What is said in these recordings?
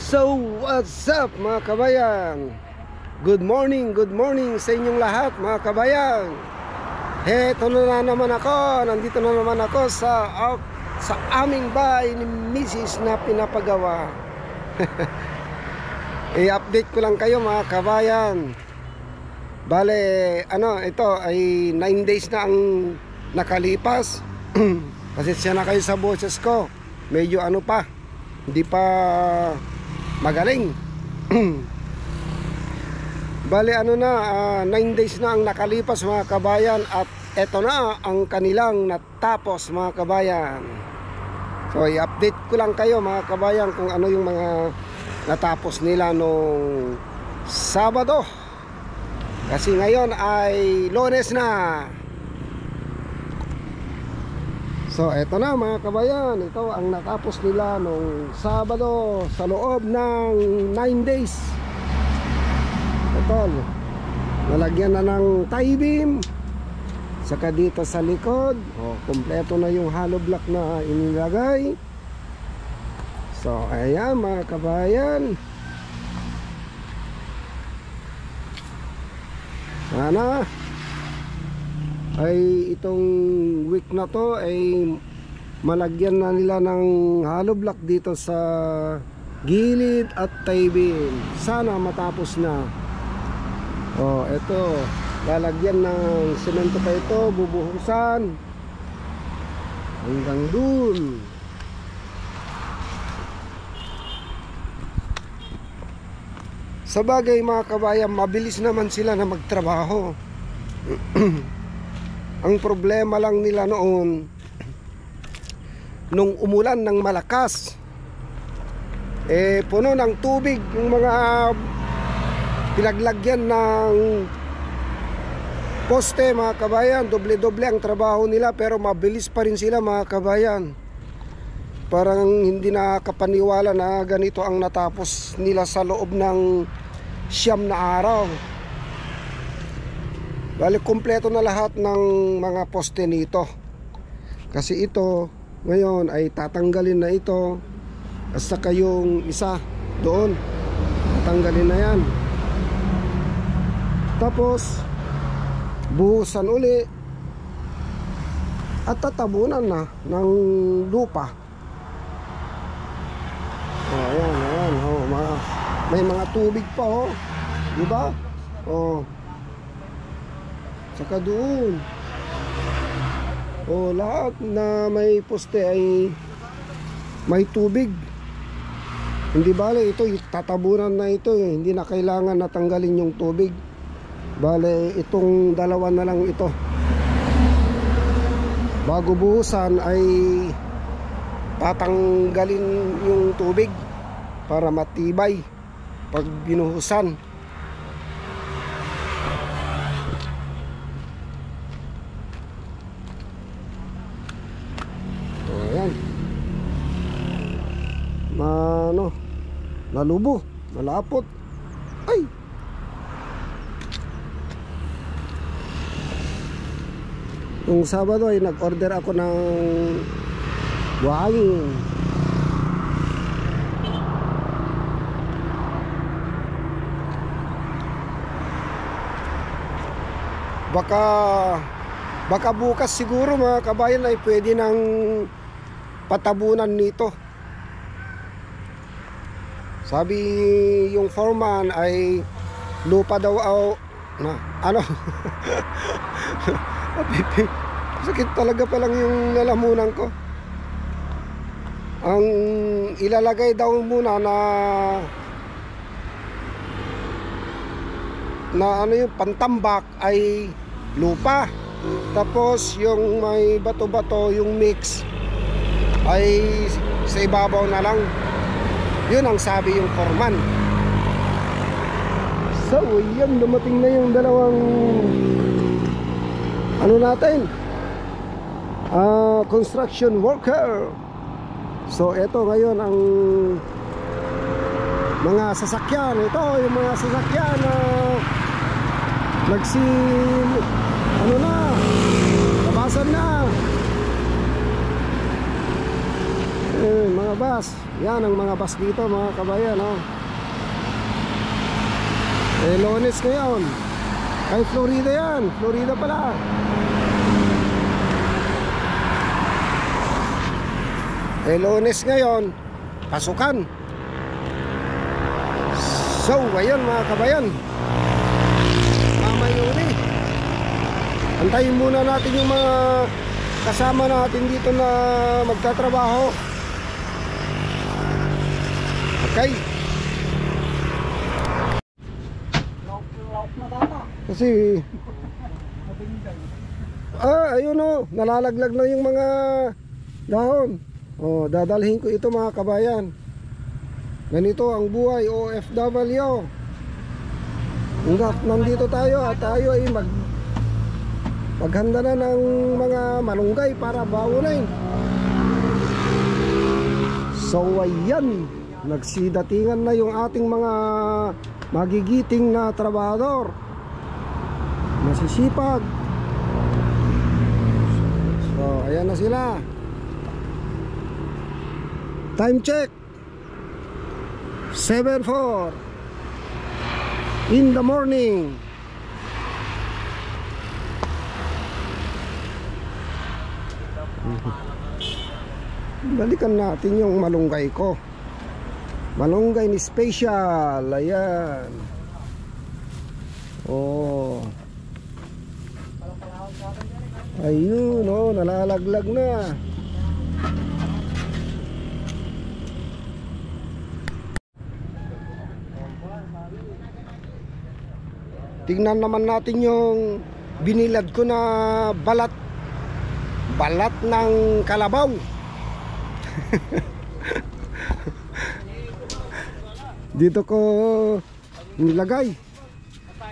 So what's up mga kabayan? Good morning sa inyong lahat mga kabayan. Heto na naman ako, nandito na naman ako sa aming bahay ni Mrs. na pinapagawa. I-update ko lang kayo mga kabayan. Bale, ito ay 9 days na ang nakalipas. Pasensya na kayo sa boses ko. Medyo pa, hindi pa magaling. Bale, 9 days na ang nakalipas mga kabayan. At eto na ang kanilang natapos mga kabayan. So i-update ko lang kayo mga kabayan kung ano yung mga natapos nila nung Sabado. Kasi ngayon ay Lunes na. So eto na mga kabayan, ito ang natapos nila nung Sabado sa loob ng 9 days. Ito, nalagyan na ng tie beam. Saka dito sa likod, kompleto na yung hollow block na inilagay. So ayan mga kabayan. Sana ay itong week na to ay malagyan na nila ng hollow block dito sa gilid at tie beam. Sana matapos na. Ito, lalagyan ng semento pa ito, bubuhusan hanggang dun. Sa bagay mga kabayan, mabilis naman sila na magtrabaho. Ang problema lang nila noon, nung umulan ng malakas, puno ng tubig yung mga pinaglagyan ng poste mga kabayan. Doble-doble ang trabaho nila, pero mabilis pa rin sila mga kabayan. Parang hindi nakakapaniwala na ganito ang natapos nila sa loob ng 9 na araw. Bali, kumpleto na lahat ng mga poste nito. Kasi ito ngayon ay tatanggalin na ito. At saka yung isa doon, tatanggalin na yan. Tapos buhusan uli at tatabunan na ng lupa. Ayan. May mga tubig pa, diba? Saka doon, lahat na may poste ay may tubig. Hindi bale ito, tatabunan na ito hindi na kailangan natanggalin yung tubig. Bale, itong dalawa na lang ito. Bago buhusan ay tatanggalin yung tubig para matibay pag binuhusan. Ayan. Nalubo, malapot. Ay! Nung Sabado ay nag-order ako ng buhangin. Baka bukas siguro mga kabayan ay pwede nang patabunan nito. Sabi yung foreman ay lupa daw sakit talaga palang yung lalamunan ko. Ang ilalagay daw muna na yung pantambak ay lupa. Tapos yung may bato-bato, yung mix ay sa ibabaw na lang. Yun ang sabi yung foreman. So yan, dumating na yung dalawang construction worker. So eto ngayon ang mga sasakyan. Ito yung mga sasakyan na labasan na. Mga bus. Yan ang mga bus dito mga kabayan, oh. Lunes ngayon. Ay, Florida yan. Florida pala. Lunes ngayon. Pasukan. So, ayun mga kabayan. Mamayuni. Antayin muna natin yung mga kasama natin dito na magtatrabaho. Okay. Kasi ayun o, nalalaglag na yung mga dahon. Dadalhin ko ito mga kabayan. Ganito ang buhay OFW. Nandito tayo at tayo ay maghanda na ng mga malunggay para bawunin. So ayan, nagsidatingan na yung ating mga magigiting na trabahador, masisipag. So ayan na sila. Time check 7:04 in the morning. Balikan natin yung malunggay ko. Malunggay ni special. Ayan. Ayun, nalalaglag na. Tingnan naman natin yung binilad ko na balat ng kalabaw. Dito ko nilagay.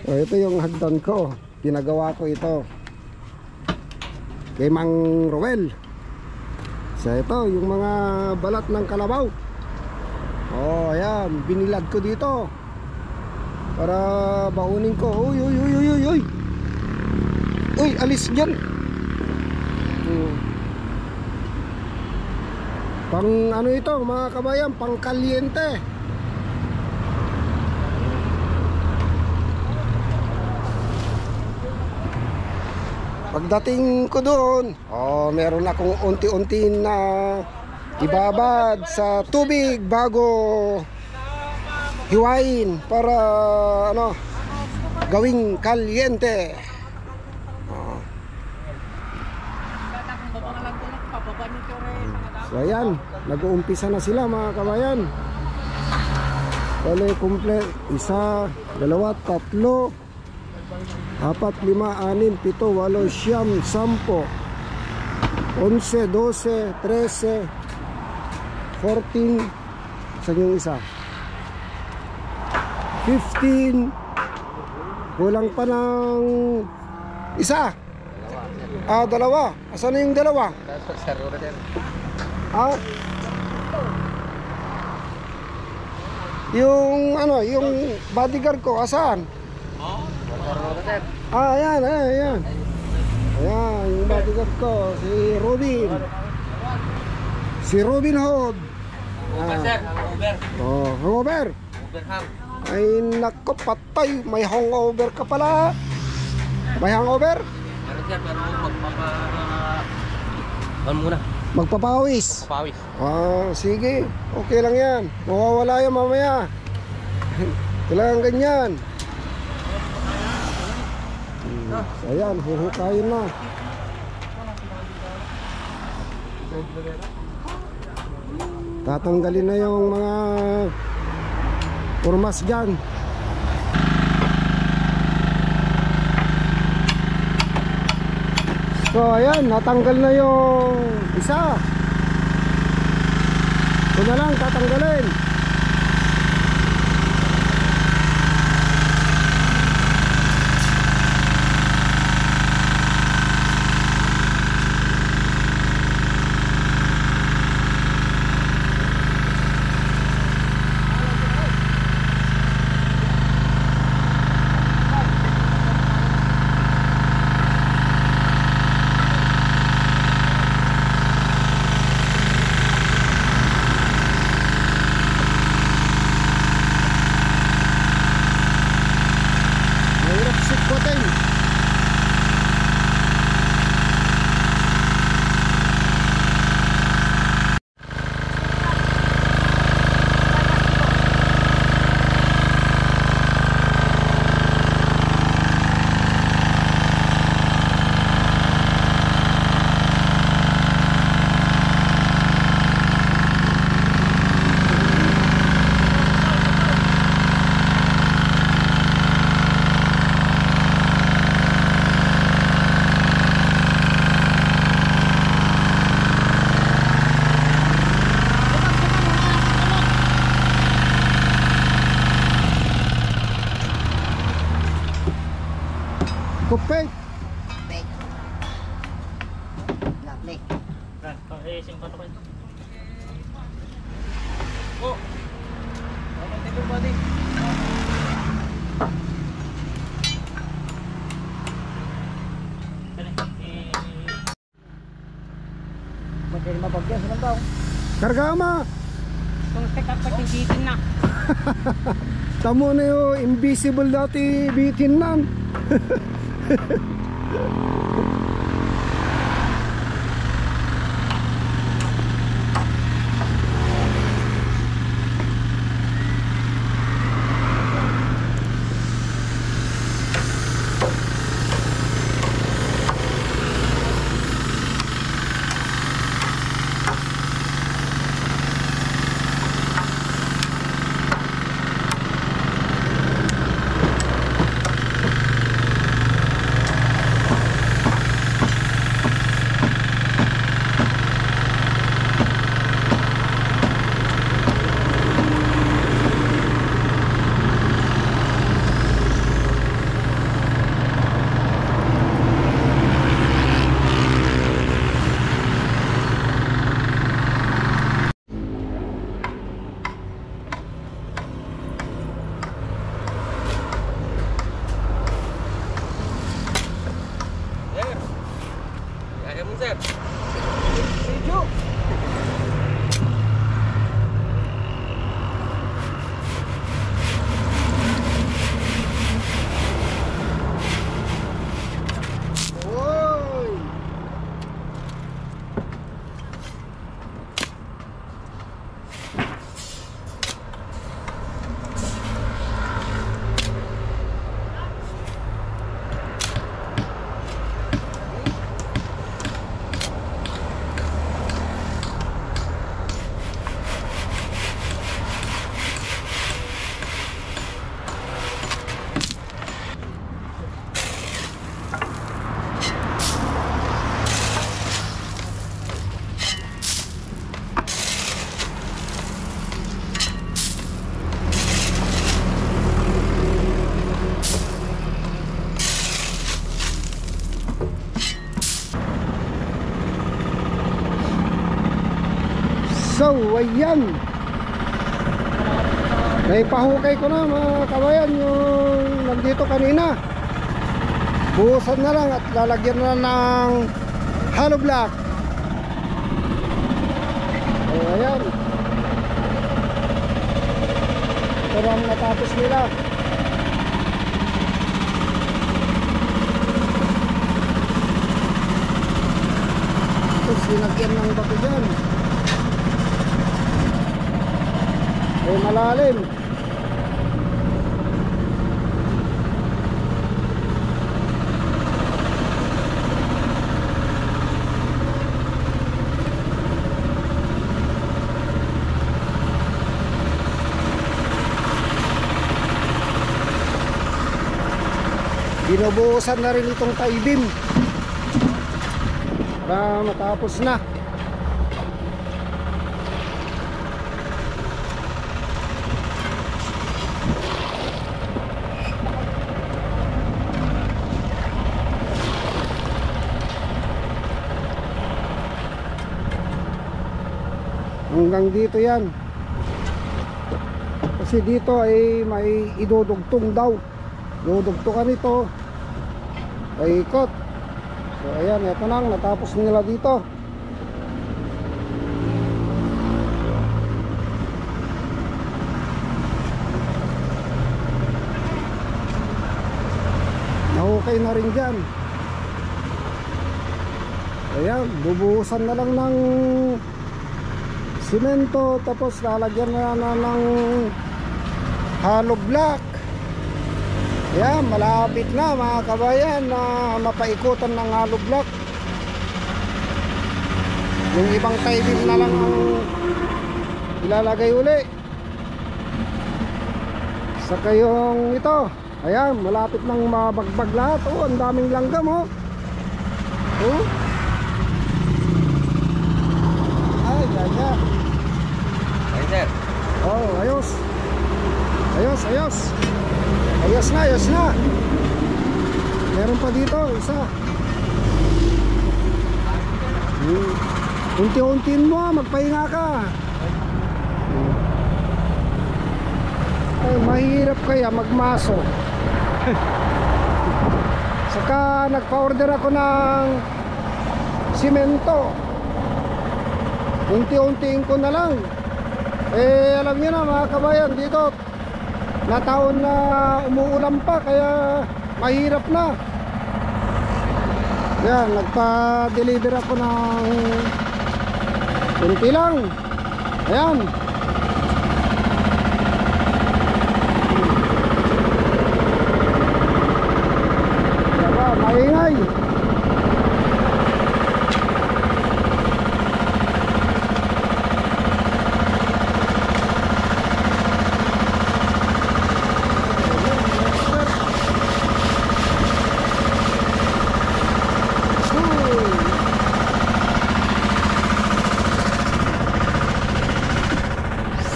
Ito yung hagdan ko. Pinagawa ko ito kay Mang Roel. So ito yung mga balat ng kalabaw. Ayan, binilad ko dito para baunin ko. Uy, alis dyan. Pang ano ito mga kabayan, pang kalyente. Pagdating ko doon, meron akong unti-unti na ibabad sa tubig bago hiwain para gawing kalyente. So ayan, nag-uumpisa na sila mga kabayan. Bale, komple, 1, 2, 3, 4, 5, 6, 7, 8, 9, 10, 11, 12, 13, 14. Saan yung isa? 15. Kulang pa ng isa. Dalawa. Asan na yung dalawa? Yung bodyguard ko, asan? Ayan. Ayan, yung bodyguard ko, si Robin. Si Robin Hood. Hangover. Ay nako, patay. May hangover ka pala. May hangover? Magpapawis. Sige. Okay lang yan. Mawawala yan mamaya. Kailangan ganyan. Ayan, huhukayin na. Tatanggalin na yung mga kurmas dyan. So ayan, natanggal na yung isa. Ito na lang tatanggalin. Kupit. Fake. Lovely. Simpan ako. Oh. Ano tipo ba din? Madali mabagyan sa baw. Kargama. Kung take up pati bitin na. Tamo na yung invisible dati bitin nan. Sir. Video. Oy. So, ayan. Naipahukay ko na mga kabayan yung nandito kanina. Buhusan na lang at lalagyan na ng hollow block. So, ayan. Ito lang natapos nila. Tapos sinagyan ng bato dyan. Ay malalim. Binubuhusan na rin itong taibim para matapos na. Hanggang dito yan. Kasi dito ay may idudugtong daw. Dudugtungan ito. Ay ikot. So ayan, ito nang natapos nila dito. Nahukay na rin dyan. Ayan, bubuhusan na lang ng simento, tapos lalagyan na ng hollow block. Yan, malapit na mga kabayan na mapaikutan ng hollow block. Yung ibang taibim na lang ang ilalagay uli. Saka yung ito, ayan, malapit nang mabagbag lahat. Oh, ang daming langgam oh. Oh. Ay, gaya. Ay, sir. Oh, ayos. Ayos, ayos. Ayos na, ayos na. Meron pa dito, isa. Unti-untiin mo, magpahinga ka. Ay, mahirap kaya magmaso. Saka nagpa-order ako ng simento. Unti-untiin ko na lang. Eh, alam niyo na mga kabayan, dito na taon na umuulan pa, kaya mahirap na. Yan, nagpa-deliver ako ng unti lang. Ayan. Diba, maingay.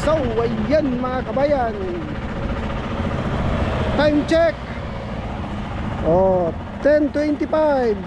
So, ayan mga kabayan. Time check. Oh, 10:25.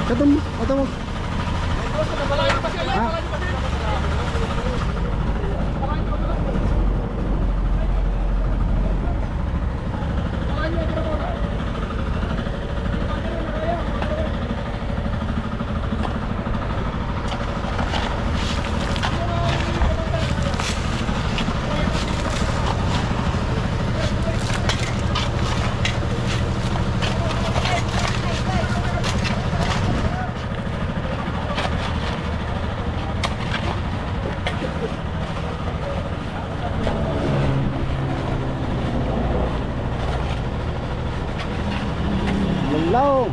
Ito mo. Ha? Hello.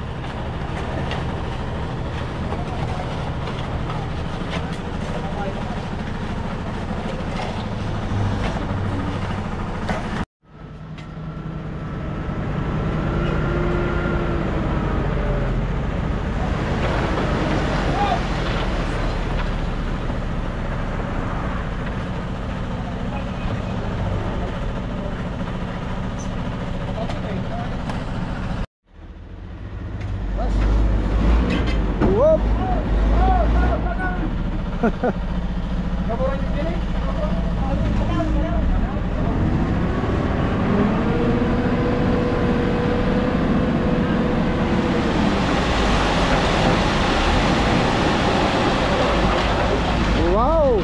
Whoop. Wow.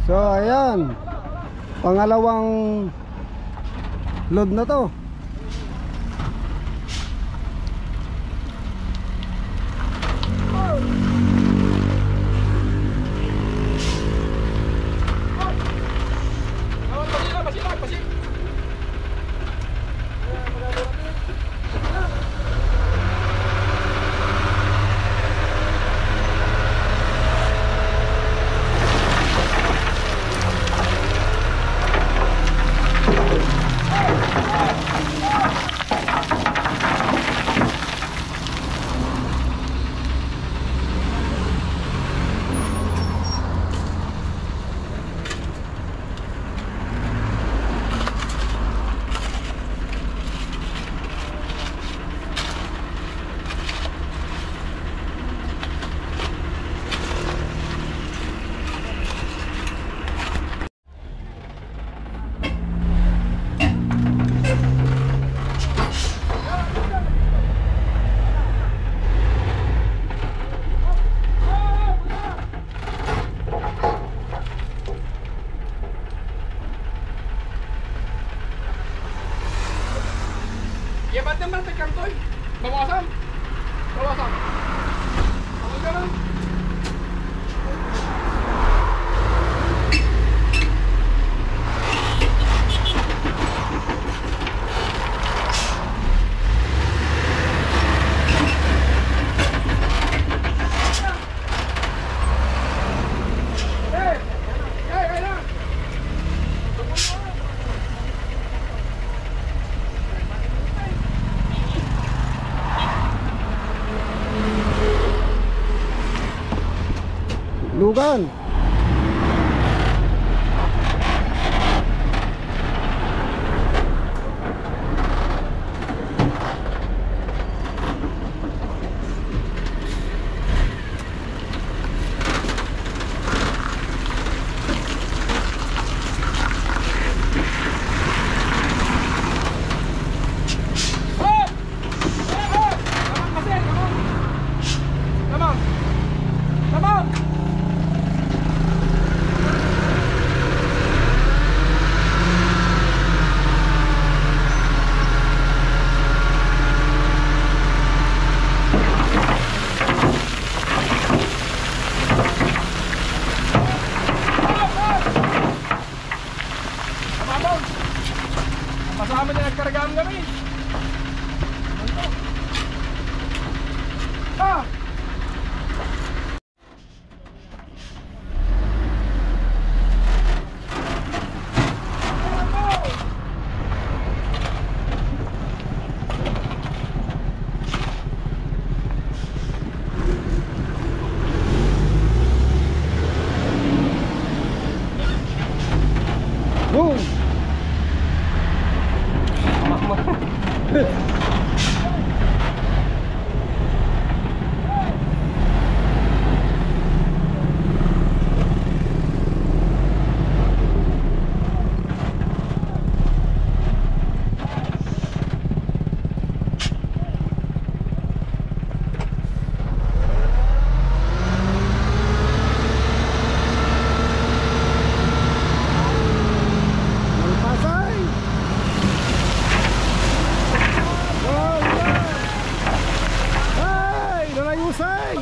So ayan, pangalawang load na to. Ya, ba't naman nagkantoy? Bawasan. Bawasan. Ako ganun. Lugan. Kasama niya nagkarga ang gamin. Ah! Boom! Pasay! Ay, nalayusay!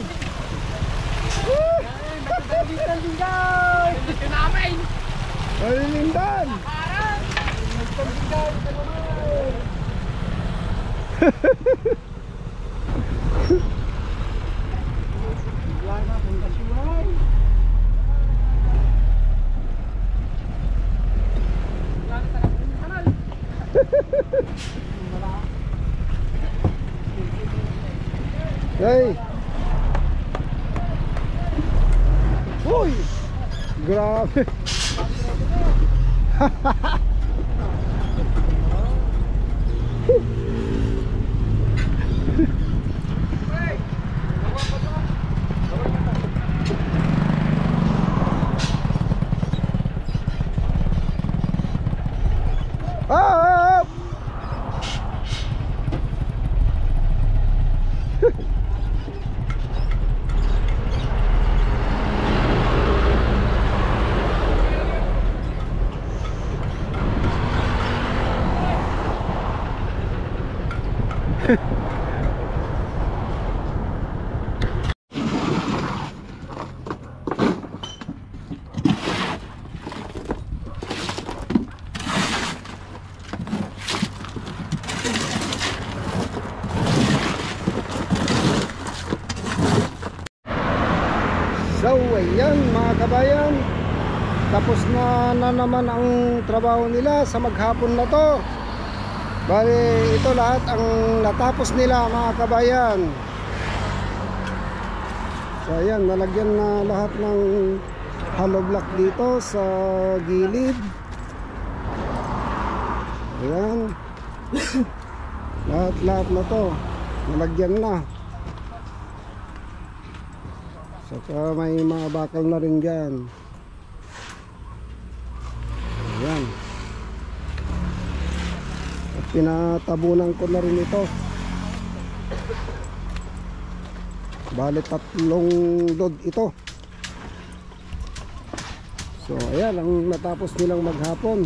Nalilindan! Hey! Uy! Grabe! Ah! So ayan mga kabayan, tapos na naman ang trabaho nila sa maghapon na to. Bali ito lahat ang natapos nila mga kabayan. So ayan, nalagyan na lahat ng hollow block dito sa gilid. Ayan. Lahat na to nalagyan na. Saka may mga bakal na rin dyan. Ayan. At pinatabunan ko na rin ito. Bali 3 load ito. So ayan ang natapos nilang maghapon.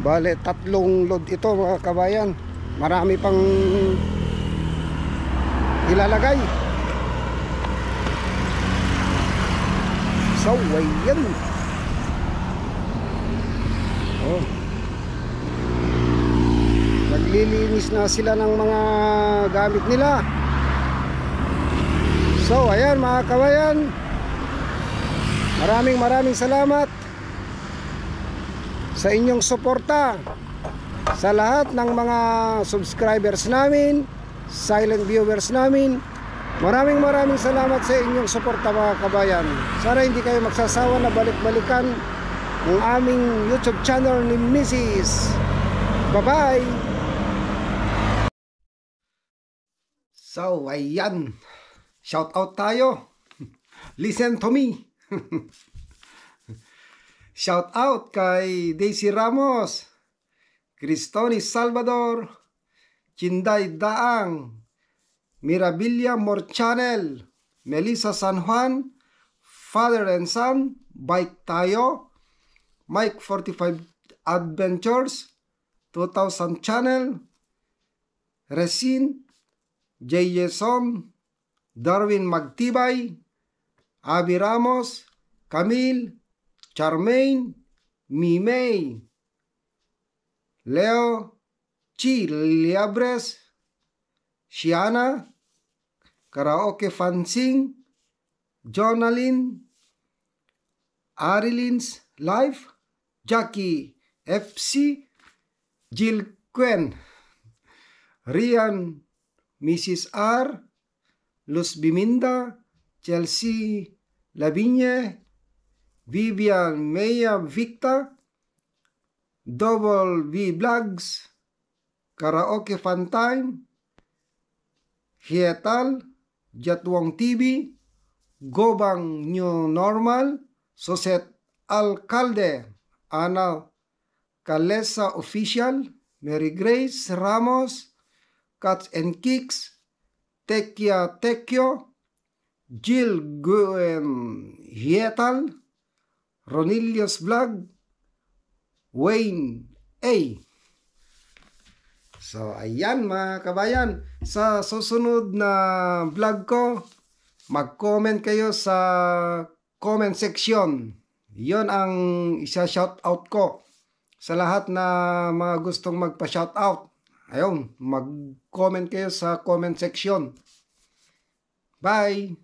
Bale, 3 load ito mga kabayan. Marami pang ilalagay. So, ayan. Oh. Naglilinis na sila ng mga gamit nila. So, ayan mga kabayan. Maraming salamat sa inyong suporta, sa lahat ng mga subscribers namin, silent viewers namin. Maraming salamat sa inyong suporta mga kabayan. Sana hindi kayo magsasawa na balik-balikan ang aming YouTube channel ni Mrs. Bye-bye. So, ayan. Shout out tayo. Listen to me. Shout out kay Daisy Ramos, Cristoni Salvador, Chinday Daang, Mirabilia Morchanel, Melissa San Juan, Father and Son, Bike Tayo, Mike 45 Adventures, 2000 Channel, Resin, J. Yeson, Darwin Magtibay, Abby Ramos, Camille, Charmaine, Mimay, Leo, Chi Liabres, Shiana, Karaoke Fansing, Jonalyn, Arilyn's Life, Jackie FC, Jill Quen, Rian, Mrs. R, Luz Biminda, Chelsea Lavigne, Vivian Maya Victa, Double V Vlogs, Karaoke Fun Time, Hietal, Jatwong TV, Gobang New Normal, Soset Alcalde, Ana Calesa Official, Mary Grace Ramos, Cats and Kicks, Tekia Tekyo, Jill Guen Hietal, Ronilius Vlog, Wayne A. So, ayan mga kabayan. Sa susunod na vlog ko, mag-comment kayo sa comment section. Yon ang isa-shoutout ko sa lahat na mga gustong magpa-shoutout. Ayun, mag-comment kayo sa comment section. Bye!